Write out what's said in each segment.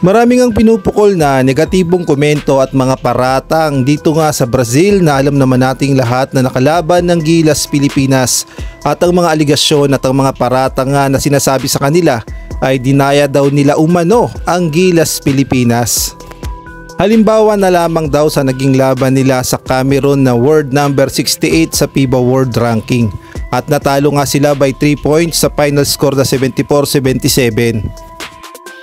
Maraming ang pinupukol na negatibong komento at mga paratang dito nga sa Brazil na alam naman nating lahat na nakalaban ng Gilas Pilipinas, at ang mga aligasyon at ang mga paratang nga na sinasabi sa kanila ay dinaya daw nila umano ang Gilas Pilipinas. Halimbawa na lamang daw sa naging laban nila sa Cameroon na world number 68 sa FIBA World Ranking, at natalo nga sila by 3 points sa final score na 74-77.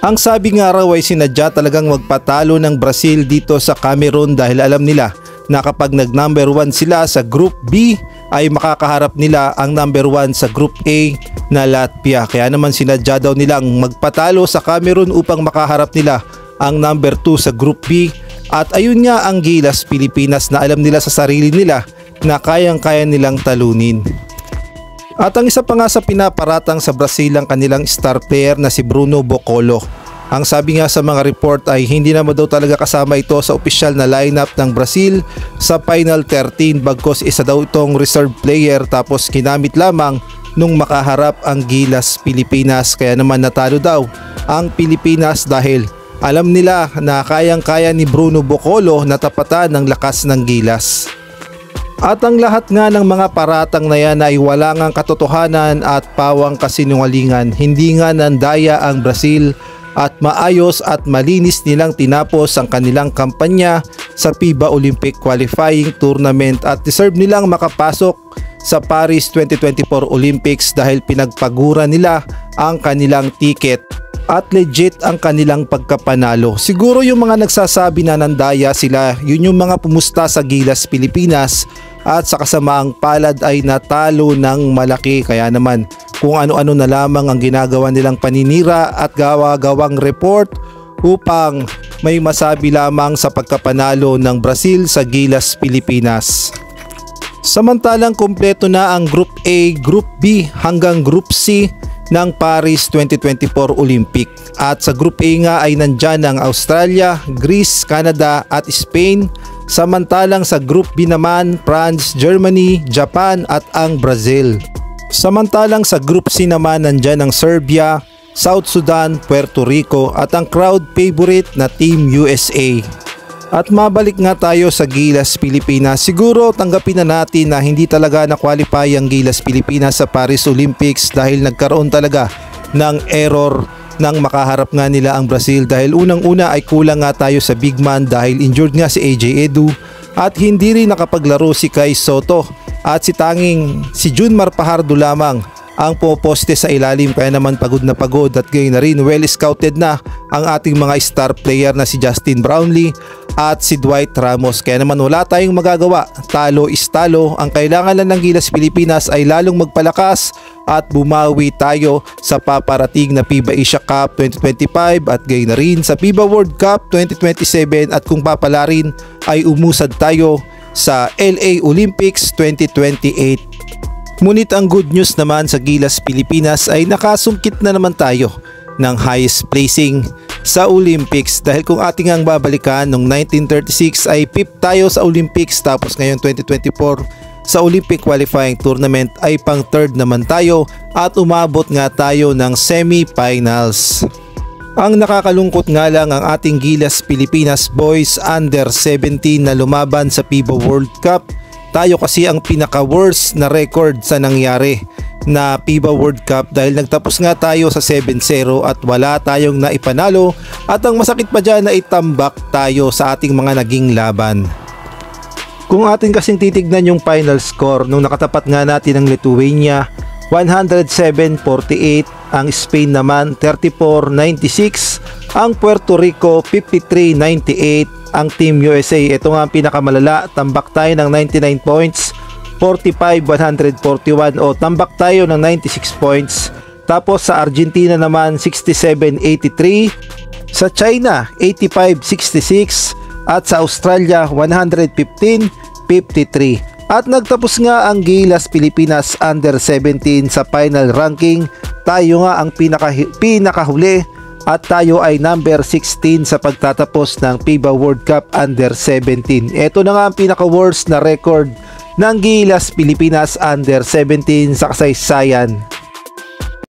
Ang sabi nga raw ay sinadya talagang magpatalo ng Brazil dito sa Cameroon dahil alam nila na kapag nag number 1 sila sa Group B ay makakaharap nila ang number 1 sa Group A na Latvia. Kaya naman sinadya daw nilang magpatalo sa Cameroon upang makaharap nila ang number 2 sa Group B, at ayun nga ang Gilas Pilipinas na alam nila sa sarili nila na kayang-kaya nilang talunin. At ang isa pa nga sa pinaparatang sa Brazil ang kanilang star player na si Bruno Bocolo. Ang sabi nga sa mga report ay hindi naman daw talaga kasama ito sa opisyal na lineup ng Brazil sa Final 13, bagkos isa daw itong reserve player tapos kinamit lamang nung makaharap ang Gilas Pilipinas. Kaya naman natalo daw ang Pilipinas dahil alam nila na kayang-kaya ni Bruno Bocolo na tapatan ng lakas ng Gilas. At ang lahat nga ng mga paratang na yan ay wala ngang katotohanan at pawang kasinungalingan. Hindi nga nandaya ang Brazil at maayos at malinis nilang tinapos ang kanilang kampanya sa FIBA Olympic Qualifying Tournament at deserve nilang makapasok sa Paris 2024 Olympics dahil pinagpagura nila ang kanilang ticket at legit ang kanilang pagkapanalo. Siguro yung mga nagsasabi na nandaya sila, yun yung mga pumusta sa Gilas Pilipinas at sa kasamaang palad ay natalo ng malaki. Kaya naman kung ano-ano na lamang ang ginagawa nilang paninira at gawa-gawang report upang may masabi lamang sa pagkapanalo ng Brazil sa Gilas Pilipinas. Samantalang kumpleto na ang Group A, Group B hanggang Group C ng Paris 2024 Olympic, at sa Group A nga ay nandyan ang Australia, Greece, Canada at Spain. Samantalang sa Group B naman, France, Germany, Japan at ang Brazil. Samantalang sa Group C naman nandyan ang Serbia, South Sudan, Puerto Rico at ang crowd favorite na Team USA. At mabalik nga tayo sa Gilas Pilipinas. Siguro tanggapin na natin na hindi talaga na-qualify ang Gilas Pilipinas sa Paris Olympics dahil nagkaroon talaga ng error nang makaharap nga nila ang Brazil, dahil unang-una ay kulang nga tayo sa big man dahil injured nga si AJ Edu at hindi rin nakapaglaro si Kai Soto at si Junmar Fajardo lamang ang poposte sa ilalim. Kaya naman pagod na pagod at gayon na rin well scouted na ang ating mga star player na si Justin Brownlee at si Dwight Ramos. Kaya naman wala tayong magagawa, talo is talo. Ang kailangan lang ng Gilas Pilipinas ay lalong magpalakas at bumawi tayo sa paparating na FIBA Asia Cup 2025 at gayon na rin sa FIBA World Cup 2027, at kung papala rin ay umusad tayo sa LA Olympics 2028. Ngunit ang good news naman sa Gilas Pilipinas ay nakasungkit na naman tayo ng highest placing sa Olympics, dahil kung ating ang babalikan noong 1936 ay 5th tayo sa Olympics, tapos ngayon 2024 sa Olympic Qualifying Tournament ay pang 3rd naman tayo at umabot nga tayo ng semi-finals. Ang nakakalungkot nga lang ang ating Gilas Pilipinas boys under 17 na lumaban sa FIBA World Cup. Tayo kasi ang pinaka-worst na record sa nangyari na FIBA World Cup dahil nagtapos nga tayo sa 7-0 at wala tayong naipanalo, at ang masakit pa dyan na itambak tayo sa ating mga naging laban. Kung atin kasing titignan yung final score nung nakatapat nga natin ang Lithuania 107-48, ang Spain naman 34-96, ang Puerto Rico 53-98, ang Team USA, ito nga ang pinakamalala, tambak tayo ng 99 points, 45-141 o tambak tayo ng 96 points. Tapos sa Argentina naman 67-83, sa China 85-66 at sa Australia 115-53. At nagtapos nga ang Gilas Pilipinas under 17 sa final ranking. Tayo nga ang pinakahuli at tayo ay number 16 sa pagtatapos ng FIBA World Cup under 17. Ito na nga ang pinaka-worst na record ng Gilas Pilipinas under 17 sa kasaysayan.